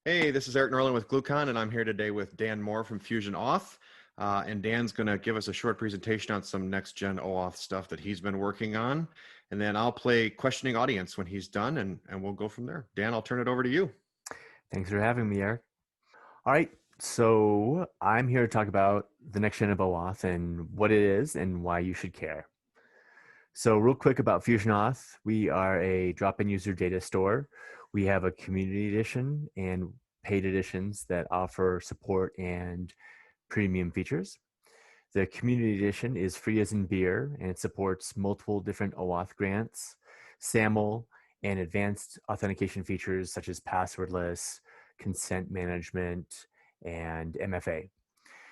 Hey, this is Eric Norland with Glucon, and I'm here today with Dan Moore from FusionAuth. And Dan's going to give us a short presentation on some next Gen OAuth stuff that he's been working on. And then I'll play questioning audience when he's done, and we'll go from there. Dan, I'll turn it over to you. Thanks for having me, Eric. All right, so I'm here to talk about the next gen of OAuth and what it is and why you should care. So real quick about FusionAuth, we are a drop-in user data store. We have a community edition and paid editions that offer support and premium features. The community edition is free as in beer, and it supports multiple different OAuth grants, SAML, and advanced authentication features such as passwordless, consent management, and MFA.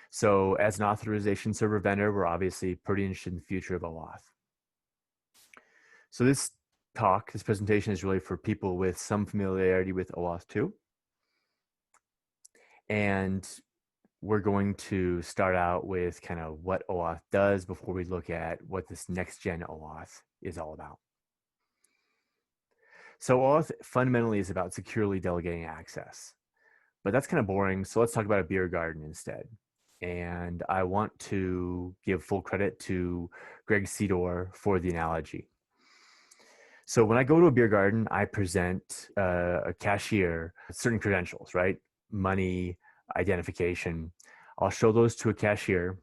So as an authorization server vendor, we're obviously pretty interested in the future of OAuth. So this presentation is really for people with some familiarity with OAuth 2. And we're going to start out with kind of what OAuth does before we look at what this next gen OAuth is all about. So OAuth fundamentally is about securely delegating access, but that's kind of boring. So let's talk about a beer garden instead. And I want to give full credit to Greg Sedor for the analogy. So when I go to a beer garden, I present a cashier certain credentials, right? Money, identification. I'll show those to a cashier,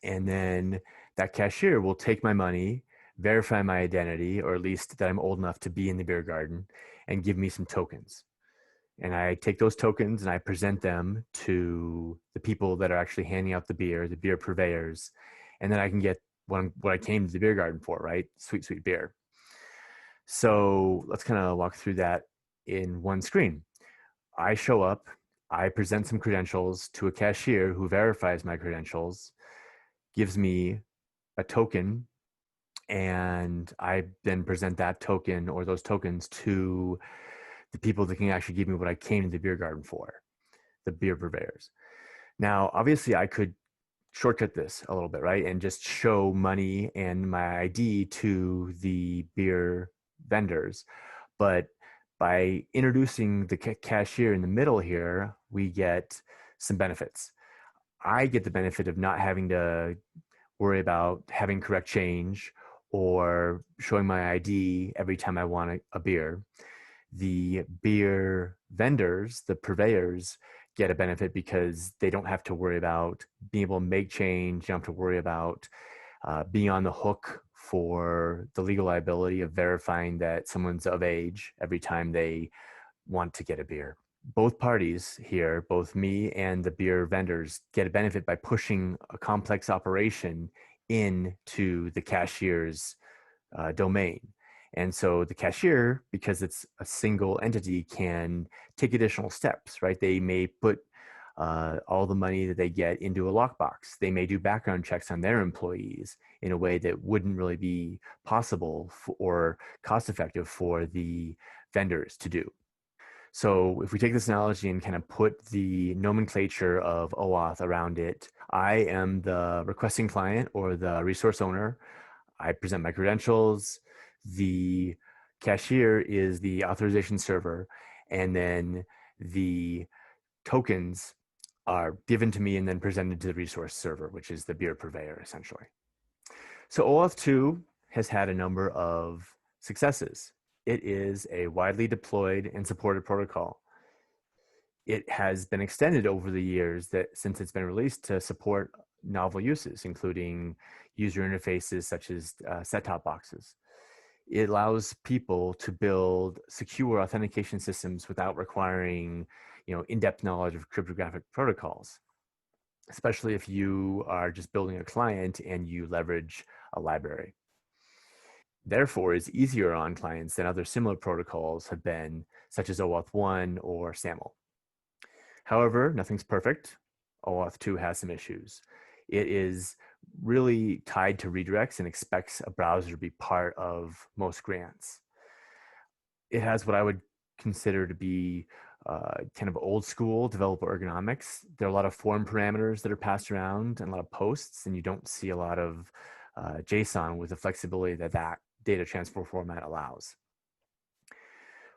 and then that cashier will take my money, verify my identity, or at least that I'm old enough to be in the beer garden, and give me some tokens. And I take those tokens and I present them to the people that are actually handing out the beer purveyors, and then I can get what I came to the beer garden for, right? Sweet, sweet beer. So let's kind of walk through that in one screen. I show up, I present some credentials to a cashier who verifies my credentials, gives me a token, and I then present that token or those tokens to the people that can actually give me what I came to the beer garden for, the beer purveyors. Now, obviously, I could shortcut this a little bit, right? And just show money and my ID to the beer vendors. But by introducing the cashier in the middle here, we get some benefits. I get the benefit of not having to worry about having correct change or showing my ID every time I want a beer. The beer vendors, the purveyors, get a benefit because they don't have to worry about being able to make change. You don't have to worry about being on the hook for the legal liability of verifying that someone's of age every time they want to get a beer. Both parties here, both me and the beer vendors, get a benefit by pushing a complex operation into the cashier's domain. And so the cashier, because it's a single entity, can take additional steps, right? They may put all the money that they get into a lockbox. They may do background checks on their employees in a way that wouldn't really be possible or cost effective for the vendors to do. So if we take this analogy and kind of put the nomenclature of OAuth around it, I am the requesting client or the resource owner. I present my credentials. The cashier is the authorization server, and then the tokens are given to me and then presented to the resource server, which is the beer purveyor, essentially. So OAuth 2 has had a number of successes. It is a widely deployed and supported protocol. It has been extended over the years since it's been released to support novel uses, including user interfaces such as set-top boxes. It allows people to build secure authentication systems without requiring, in-depth knowledge of cryptographic protocols, especially if you are just building a client and you leverage a library. Therefore, it's easier on clients than other similar protocols have been, such as OAuth 1 or SAML. However, nothing's perfect. OAuth 2 has some issues. It is really tied to redirects and expects a browser to be part of most grants. It has what I would consider to be kind of old school developer ergonomics. There are a lot of form parameters that are passed around and a lot of posts, and you don't see a lot of JSON with the flexibility that data transfer format allows.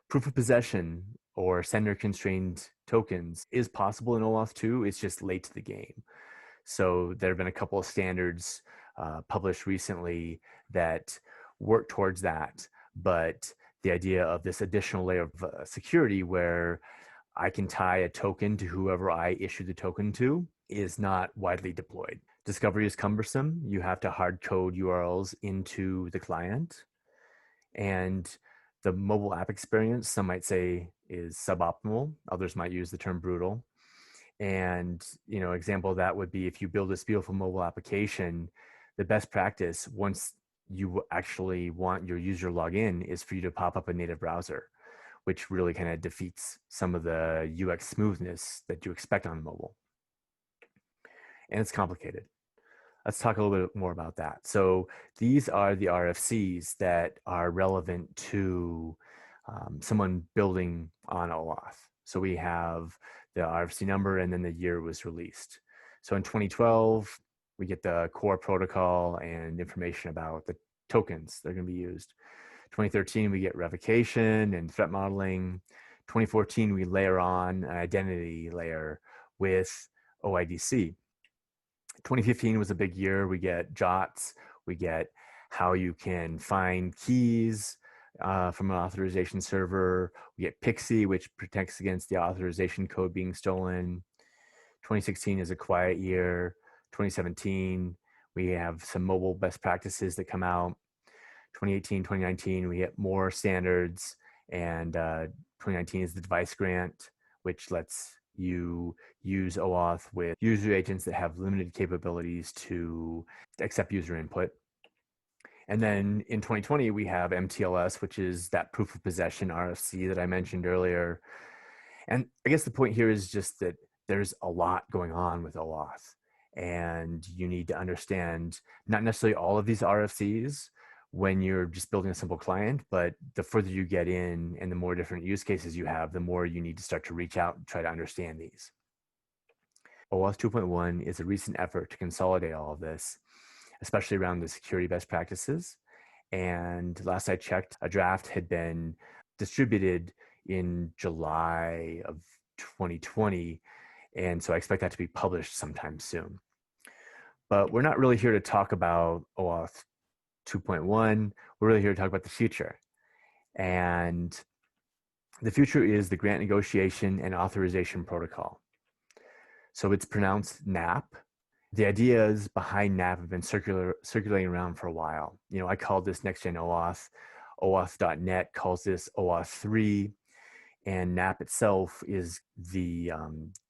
Proof of possession or sender constrained tokens is possible in OAuth 2. It's just late to the game. So there have been a couple of standards published recently that work towards that. But the idea of this additional layer of security where I can tie a token to whoever I issue the token to is not widely deployed. Discovery is cumbersome. You have to hard code URLs into the client. And the mobile app experience, some might say, is suboptimal. Others might use the term brutal. And, example of that would be if you build this beautiful mobile application, the best practice once you actually want your user login is for you to pop up a native browser, which really kind of defeats some of the UX smoothness that you expect on mobile. And it's complicated. Let's talk a little bit more about that. So these are the RFCs that are relevant to someone building on OAuth. So we have the RFC number and then the year it was released. So in 2012, we get the core protocol and information about the tokens that are going to be used. 2013, we get revocation and threat modeling. 2014, we layer on an identity layer with OIDC. 2015 was a big year. We get JOTS, we get how you can find keys from an authorization server. We get Pixie, which protects against the authorization code being stolen. 2016 is a quiet year. 2017, we have some mobile best practices that come out. 2018, 2019, we get more standards. And 2019 is the device grant, which lets you use OAuth with user agents that have limited capabilities to accept user input. And then in 2020, we have MTLS, which is that proof of possession RFC that I mentioned earlier. And I guess the point here is just that there's a lot going on with OAuth. And you need to understand not necessarily all of these RFCs when you're just building a simple client, but the further you get in and the more different use cases you have, the more you need to start to reach out and try to understand these. OAuth 2.1 is a recent effort to consolidate all of this, especially around the security best practices. And last I checked, a draft had been distributed in July of 2020. And so I expect that to be published sometime soon. But we're not really here to talk about OAuth 2.1. We're really here to talk about the future. And the future is the grant negotiation and authorization protocol. So it's pronounced GNAP. The ideas behind GNAP have been circulating around for a while. I called this Next Gen OAuth. OAuth.net calls this OAuth 3. And GNAP itself is the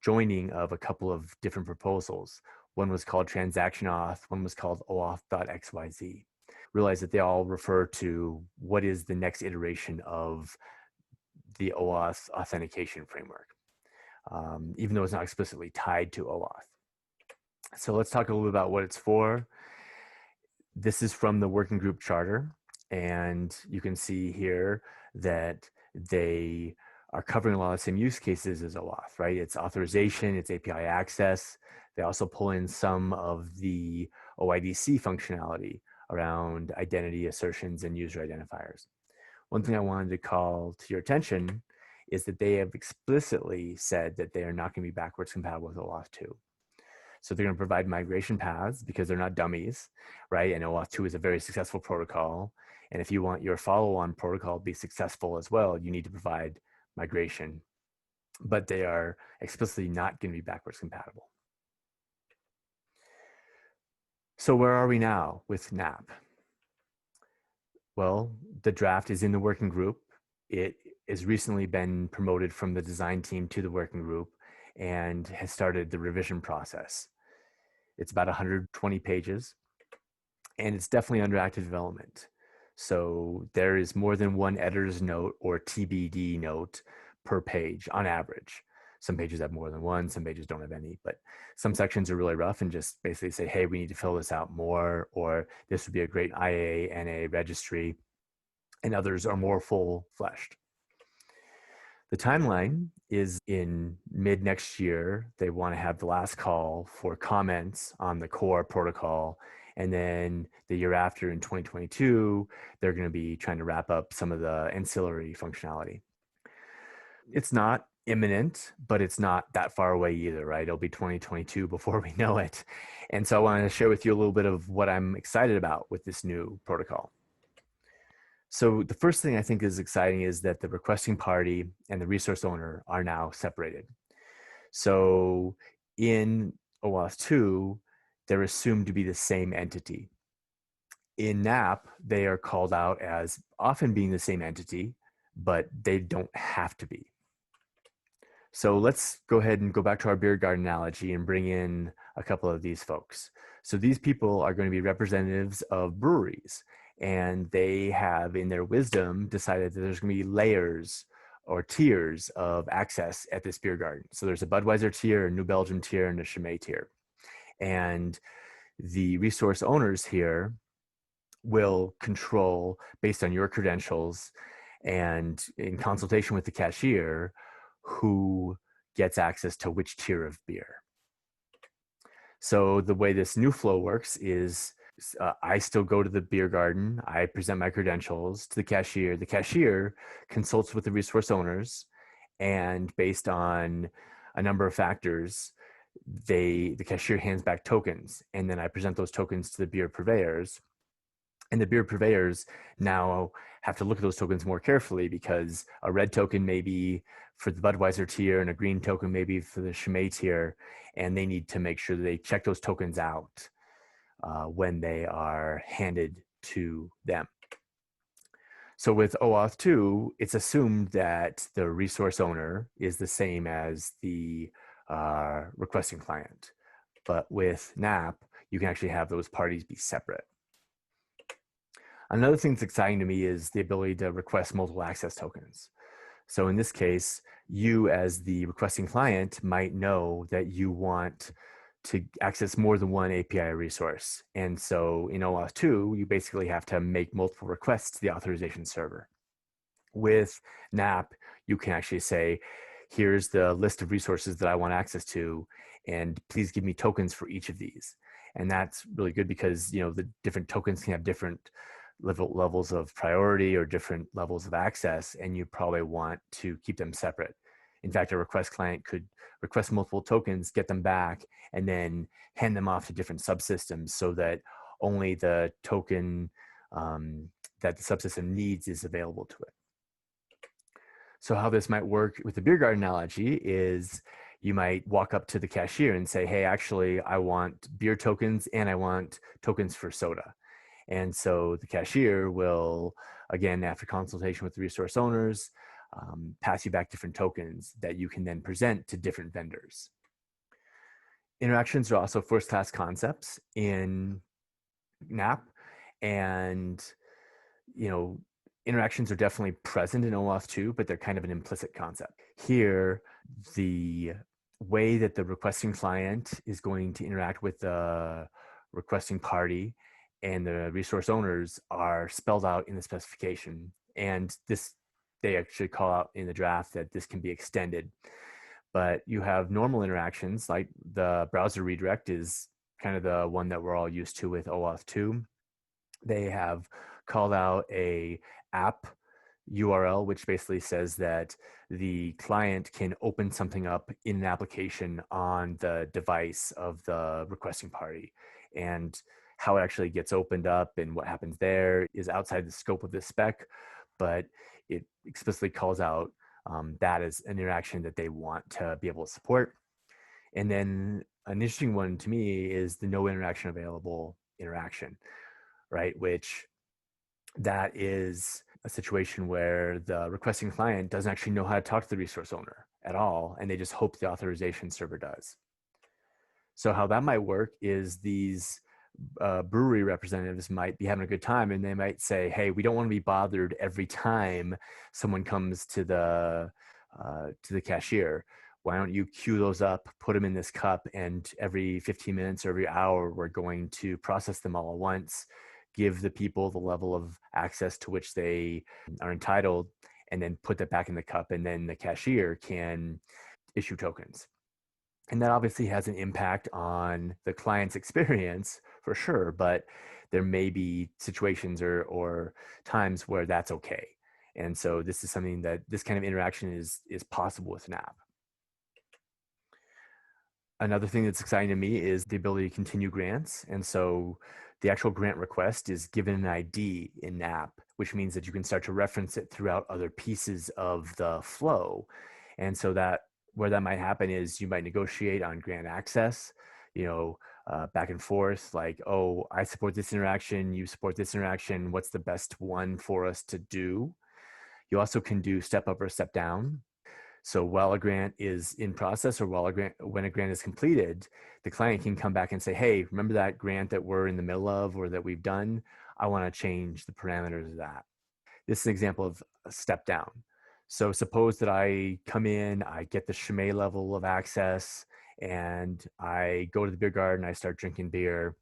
joining of a couple of different proposals. One was called Transaction Auth. One was called OAuth.xyz. Realize that they all refer to what is the next iteration of the OAuth authentication framework, even though it's not explicitly tied to OAuth. So let's talk a little bit about what it's for. This is from the working group charter, and you can see here that they are covering a lot of the same use cases as OAuth, right? It's authorization, it's API access. They also pull in some of the OIDC functionality around identity assertions and user identifiers. One thing I wanted to call to your attention is that they have explicitly said that they are not going to be backwards compatible with OAuth 2. So they're going to provide migration paths because they're not dummies, right? And OAuth 2 is a very successful protocol. And if you want your follow-on protocol to be successful as well, you need to provide migration. But they are explicitly not going to be backwards compatible. So where are we now with GNAP? Well, the draft is in the working group. It has recently been promoted from the design team to the working group and has started the revision process. It's about 120 pages, and it's definitely under active development. So there is more than one editor's note or TBD note per page on average. Some pages have more than one, some pages don't have any, but some sections are really rough and just basically say, hey, we need to fill this out more, or this would be a great IANA registry, and others are more full-fleshed. The timeline is in mid next year. They want to have the last call for comments on the core protocol. And then the year after in 2022, they're going to be trying to wrap up some of the ancillary functionality. It's not imminent, but it's not that far away either, right? It'll be 2022 before we know it. And so I wanted to share with you a little bit of what I'm excited about with this new protocol. So the first thing I think is exciting is that the requesting party and the resource owner are now separated. So in OAuth 2, they're assumed to be the same entity. In GNAP, they are called out as often being the same entity, but they don't have to be. So let's go ahead and go back to our beer garden analogy and bring in a couple of these folks. So these people are going to be representatives of breweries, and they have, in their wisdom, decided that there's going to be layers or tiers of access at this beer garden. So there's a Budweiser tier, a New Belgium tier, and a Chimay tier. And the resource owners here will control, based on your credentials and in consultation with the cashier, who gets access to which tier of beer. So the way this new flow works is I still go to the beer garden. I present my credentials to the cashier. The cashier consults with the resource owners, and based on a number of factors, the cashier hands back tokens, and then I present those tokens to the beer purveyors. And the beer purveyors now have to look at those tokens more carefully, because a red token may be for the Budweiser tier and a green token may be for the Chimay tier, and they need to make sure that they check those tokens out when they are handed to them. So with OAuth 2, it's assumed that the resource owner is the same as the requesting client. But with GNAP, you can actually have those parties be separate. Another thing that's exciting to me is the ability to request multiple access tokens. So in this case, you as the requesting client might know that you want to access more than one API resource. And so in OAuth 2, you basically have to make multiple requests to the authorization server. With GNAP, you can actually say, here's the list of resources that I want access to, and please give me tokens for each of these. And that's really good because, you know, the different tokens can have different levels of priority or different levels of access, and you probably want to keep them separate. In fact, a request client could request multiple tokens, get them back, and then hand them off to different subsystems so that only the token that the subsystem needs is available to it. So how this might work with the beer garden analogy is you might walk up to the cashier and say, hey, actually, I want beer tokens and I want tokens for soda. And so the cashier will, again, after consultation with the resource owners, pass you back different tokens that you can then present to different vendors. Interactions are also first-class concepts in GNAP, and you know, interactions are definitely present in OAuth 2, but they're kind of an implicit concept. Here, the way that the requesting client is going to interact with the requesting party and the resource owners are spelled out in the specification. And this, they actually call out in the draft that this can be extended. But you have normal interactions, like the browser redirect is kind of the one that we're all used to with OAuth 2. They have called out a app URL, which basically says that the client can open something up in an application on the device of the requesting party. And how it actually gets opened up and what happens there is outside the scope of this spec, but it explicitly calls out that as an interaction that they want to be able to support. And then an interesting one to me is the no interaction available interaction, right? Which that is a situation where the requesting client doesn't actually know how to talk to the resource owner at all, and they just hope the authorization server does. So how that might work is these brewery representatives might be having a good time, and they might say, hey, we don't want to be bothered every time someone comes to the cashier. Why don't you queue those up, put them in this cup, and every 15 minutes or every hour, we're going to process them all at once, give the people the level of access to which they are entitled, and then put that back in the cup, and then the cashier can issue tokens. And that obviously has an impact on the client's experience for sure, but there may be situations or times where that's okay. And so this is something that this kind of interaction is possible with GNAP. Another thing that's exciting to me is the ability to continue grants. And so the actual grant request is given an ID in GNAP, which means that you can start to reference it throughout other pieces of the flow. And so that where that might happen is you might negotiate on grant access, back and forth, like, oh, I support this interaction, you support this interaction. What's the best one for us to do? You also can do step up or step down. So while a grant is in process, or when a grant is completed, the client can come back and say, hey, remember that grant that we're in the middle of or that we've done? I want to change the parameters of that. This is an example of a step down. So suppose that I come in, I get the Chimay level of access, and I go to the beer garden, I start drinking beer.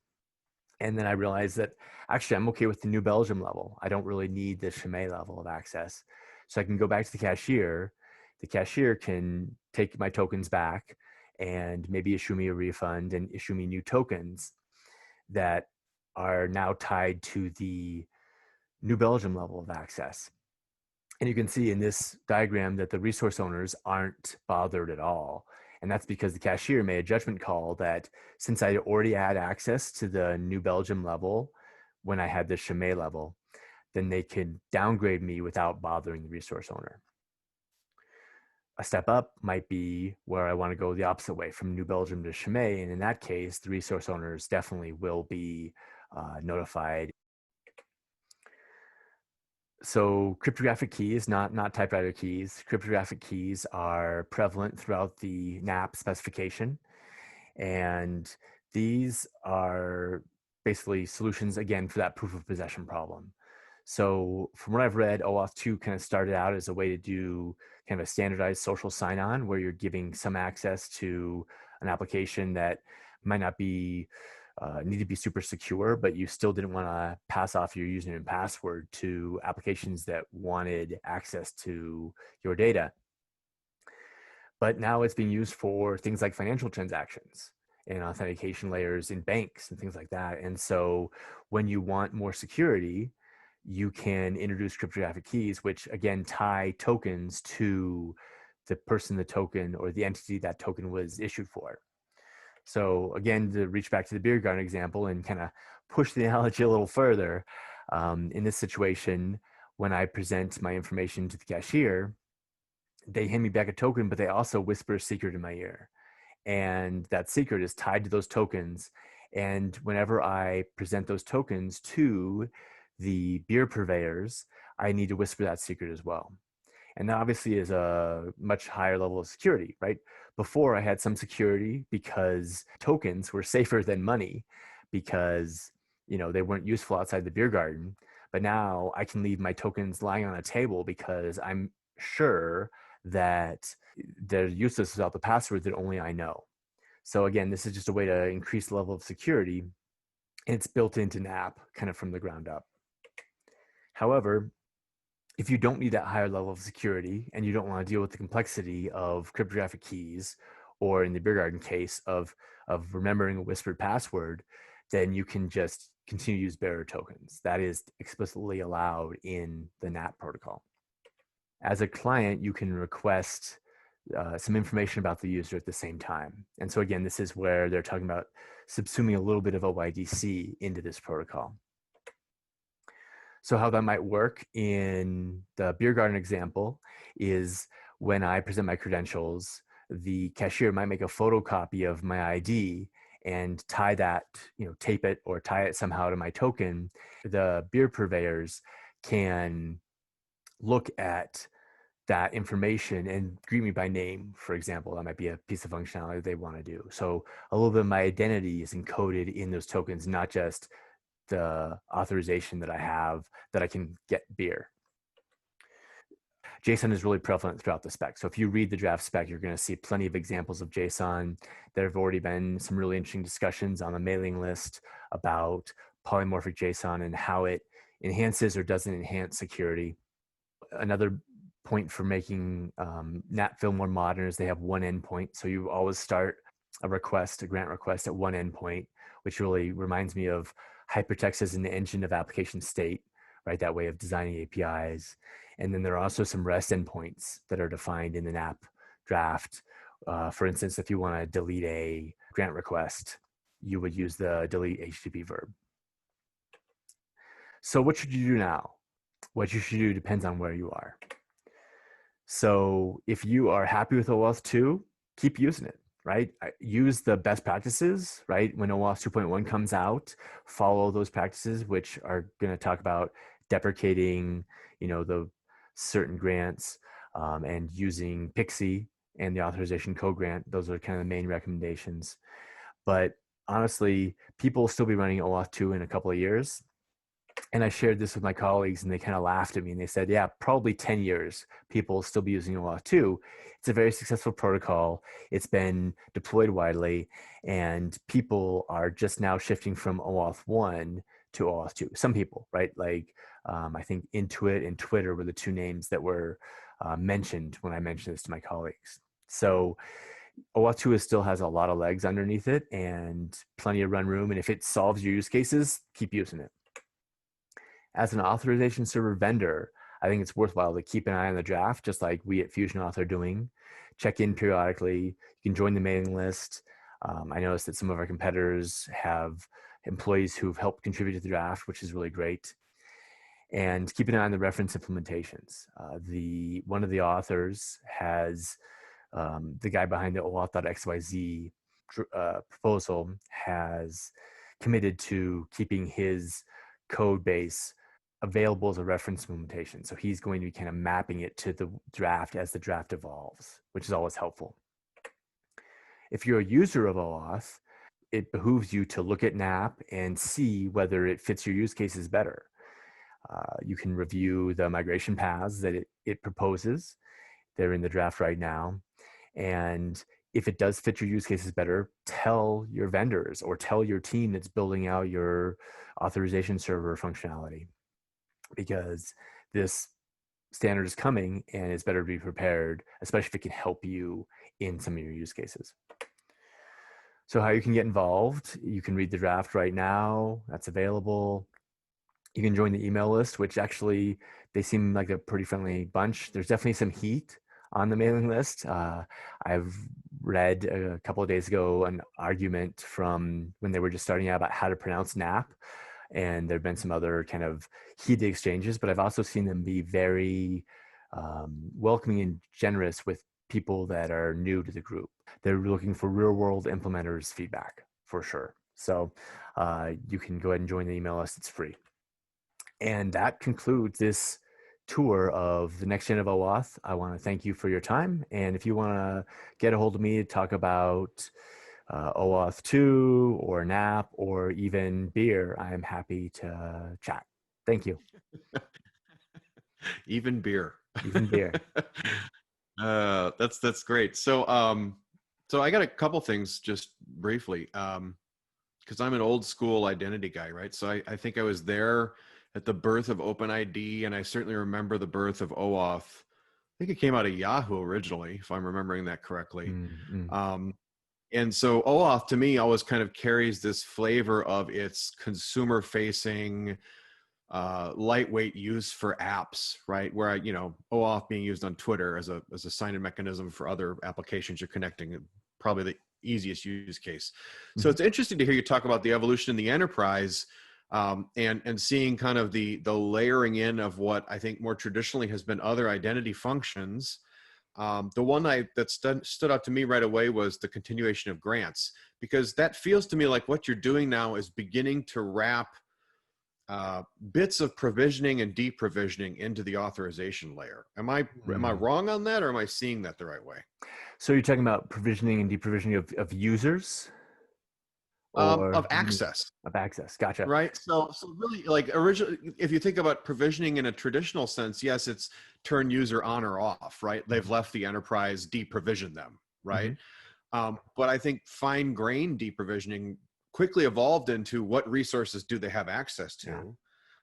And then I realize that actually I'm okay with the New Belgium level. I don't really need the Chimay level of access. So I can go back to the cashier. The cashier can take my tokens back and maybe issue me a refund and issue me new tokens that are now tied to the New Belgium level of access. And you can see in this diagram that the resource owners aren't bothered at all. And that's because the cashier made a judgment call that since I already had access to the New Belgium level when I had the Chimay level, then they could downgrade me without bothering the resource owner. A step up might be where I want to go the opposite way from New Belgium to Chimay. And in that case, the resource owners definitely will be notified. So cryptographic keys, not typewriter keys. Cryptographic keys are prevalent throughout the GNAP specification. And these are basically solutions, again, for that proof of possession problem. So from what I've read, OAuth 2 kind of started out as a way to do kind of a standardized social sign-on where you're giving some access to an application that might not be need to be super secure, but you still didn't want to pass off your username and password to applications that wanted access to your data. But now it's being used for things like financial transactions and authentication layers in banks and things like that. And so when you want more security, you can introduce cryptographic keys, which again tie tokens to the person the token or the entity that token was issued for. So again, to reach back to the beer garden example and kind of push the analogy a little further, in this situation, when I present my information to the cashier, they hand me back a token, but they also whisper a secret in my ear. And that secret is tied to those tokens. And whenever I present those tokens to the beer purveyors, I need to whisper that secret as well. And that obviously is a much higher level of security, right? Before I had some security because tokens were safer than money because, they weren't useful outside the beer garden. But now I can leave my tokens lying on a table because I'm sure that they're useless without the password that only I know. So again, this is just a way to increase the level of security. And it's built into GNAP kind of from the ground up. However, if you don't need that higher level of security and you don't want to deal with the complexity of cryptographic keys, or in the beer garden case of remembering a whispered password, then you can just continue to use bearer tokens. That is explicitly allowed in the GNAP protocol. As a client, you can request some information about the user at the same time. And so again, this is where they're talking about subsuming a little bit of OIDC into this protocol. So how that might work in the beer garden example is when I present my credentials, the cashier might make a photocopy of my ID and tie that, tape it or tie it somehow to my token. The beer purveyors can look at that information and greet me by name, for example. That might be a piece of functionality they want to do. So a little bit of my identity is encoded in those tokens, not just the authorization that I have that I can get beer. JSON is really prevalent throughout the spec. So if you read the draft spec, you're going to see plenty of examples of JSON. There have already been some really interesting discussions on the mailing list about polymorphic JSON and how it enhances or doesn't enhance security. Another point for making NAT feel more modern is they have one endpoint. So you always start a grant request at one endpoint, which really reminds me of hypertext as an engine of application state, right? That way of designing APIs. And then there are also some REST endpoints that are defined in the GNAP draft. For instance, if you want to delete a grant request, you would use the delete HTTP verb. So what should you do now? What you should do depends on where you are. So if you are happy with OAuth 2, keep using it, right? Use the best practices, right? When OAuth 2.1 comes out, follow those practices, which are going to talk about deprecating, the certain grants and using Pixie and the authorization co-grant. Those are kind of the main recommendations. But honestly, people will still be running OAuth 2 in a couple of years. And I shared this with my colleagues and they kind of laughed at me and they said, yeah, probably 10 years, people will still be using OAuth 2. It's a very successful protocol. It's been deployed widely and people are just now shifting from OAuth 1 to OAuth 2. Some people, right? Like I think Intuit and Twitter were the two names that were mentioned when I mentioned this to my colleagues. So OAuth 2 still has a lot of legs underneath it and plenty of run room. And if it solves your use cases, keep using it. As an authorization server vendor, I think it's worthwhile to keep an eye on the draft, just like we at FusionAuth are doing. Check in periodically. You can join the mailing list. I noticed that some of our competitors have employees who've helped contribute to the draft, which is really great. And keep an eye on the reference implementations. One of the authors has the guy behind the OAuth.xyz proposal has committed to keeping his code base available as a reference implementation. So he's going to be kind of mapping it to the draft as the draft evolves, which is always helpful. If you're a user of OAuth, it behooves you to look at GNAP and see whether it fits your use cases better. You can review the migration paths that it proposes. They're in the draft right now. And if it does fit your use cases better, tell your vendors or tell your team that's building out your authorization server functionality, because this standard is coming and it's better to be prepared, especially if it can help you in some of your use cases. So how you can get involved, you can read the draft right now. That's available. You can join the email list, which actually they seem like a pretty friendly bunch. There's definitely some heat on the mailing list. I've read a couple of days ago an argument from when they were just starting out about how to pronounce GNAP. And there have been some other kind of heated exchanges, but I've also seen them be very welcoming and generous with people that are new to the group. They're looking for real world implementers feedback for sure. So you can go ahead and join the email list. It's free. And that concludes this tour of the next gen of OAuth. I want to thank you for your time. And if you want to get a hold of me to talk about OAuth 2 or GNAP or even beer, I'm happy to chat. Thank you. Even beer. Even beer. That's great. So I got a couple things just briefly, because I'm an old school identity guy, right? So I think I was there at the birth of OpenID, and I certainly remember the birth of OAuth. I think it came out of Yahoo originally, if I'm remembering that correctly. And so OAuth to me always kind of carries this flavor of its consumer facing, lightweight use for apps, right? Where OAuth being used on Twitter as a sign-in mechanism for other applications you're connecting, probably the easiest use case. So it's interesting to hear you talk about the evolution in the enterprise, and seeing kind of the layering in of what I think more traditionally has been other identity functions. The one that stood out to me right away was the continuation of grants, because that feels to me like what you're doing now is beginning to wrap bits of provisioning and deprovisioning into the authorization layer. Am I wrong on that, or am I seeing that the right way? So you're talking about provisioning and deprovisioning of users? Or Of access. Of access. Gotcha. Right. So really, like originally, if you think about provisioning in a traditional sense, yes, it's turn user on or off, right? They've left the enterprise, deprovision them, right? But I think fine grained deprovisioning quickly evolved into what resources do they have access to?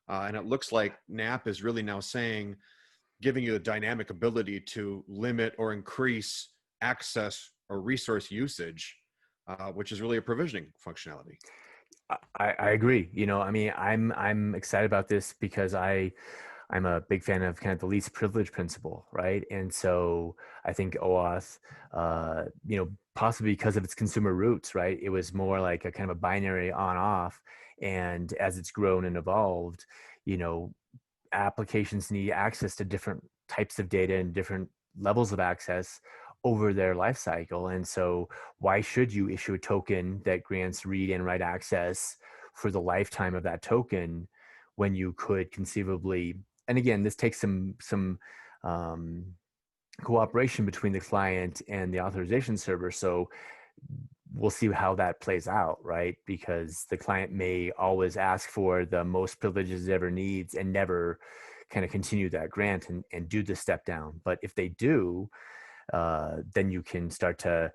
And it looks like GNAP is really now saying, giving you a dynamic ability to limit or increase access or resource usage, which is really a provisioning functionality. I agree. You know, I mean, I'm excited about this because I'm a big fan of kind of the least privilege principle, right? And so I think OAuth, you know, possibly because of its consumer roots, right? It was more like a kind of a binary on off, and as it's grown and evolved, you know, applications need access to different types of data and different levels of access over their life cycle. And so why should you issue a token that grants read and write access for the lifetime of that token when you could conceivably, and again, this takes some um, cooperation between the client and the authorization server. So we'll see how that plays out, right? Because the client may always ask for the most privileges it ever needs and never kind of continue that grant and do the step down. But if they do, then you can start to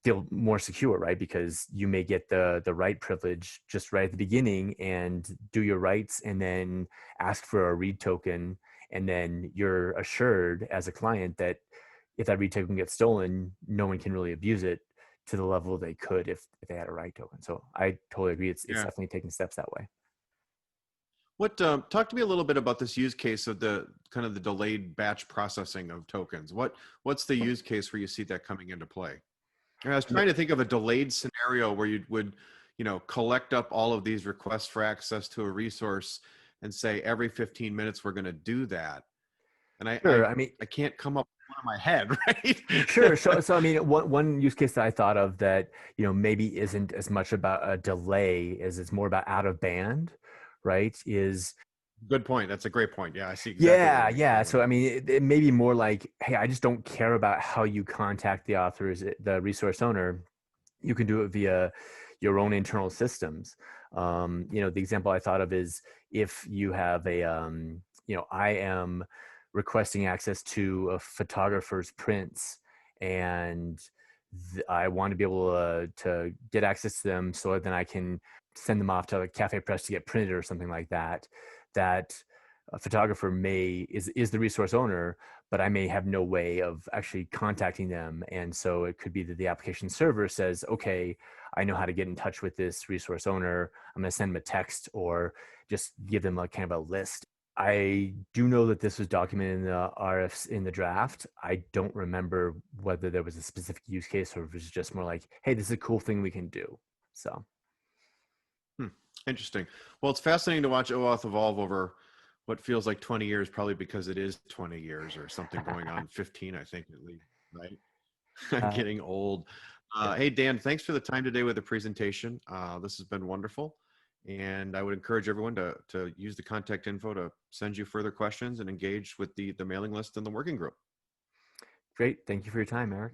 feel more secure, right? Because you may get the right privilege just right at the beginning and do your rights and then ask for a read token. And then you're assured as a client that if that read token gets stolen, no one can really abuse it to the level they could if they had a right token. So I totally agree. It's Yeah. definitely taking steps that way. What talk to me a little bit about this use case of the kind of the delayed batch processing of tokens. What's the use case where you see that coming into play? And I was trying to think of a delayed scenario where you would, collect up all of these requests for access to a resource and say every 15 minutes we're going to do that. And Sure. I mean, I can't come up with one in my head, sure. right? So I mean, one use case that I thought of that maybe isn't as much about a delay as it's more about out of band, right? Is Good point. That's a great point. Yeah, I see exactly where yeah, you're yeah. going with So I that. mean, it may be more like, hey, I just don't care about how you contact the resource owner. You can do it via your own internal systems. The example I thought of is if you have I am requesting access to a photographer's prints, and I want to be able to get access to them so then I can send them off to a cafe press to get printed or something like that. That a photographer is the resource owner, but I may have no way of actually contacting them. And so it could be that the application server says, okay, I know how to get in touch with this resource owner. I'm going to send them a text or just give them a kind of a list. I do know that this was documented in the RFs in the draft. I don't remember whether there was a specific use case or if it was just more like, hey, this is a cool thing we can do. So Hmm. Interesting. Well, it's fascinating to watch OAuth evolve over what feels like 20 years, probably because it is 20 years or something going on 15, I think at least, right? I'm uh, getting old. yeah, Hey, Dan, thanks for the time today with the presentation. This has been wonderful. And I would encourage everyone to use the contact info to send you further questions and engage with the mailing list and the working group. great. Thank you for your time, Eric.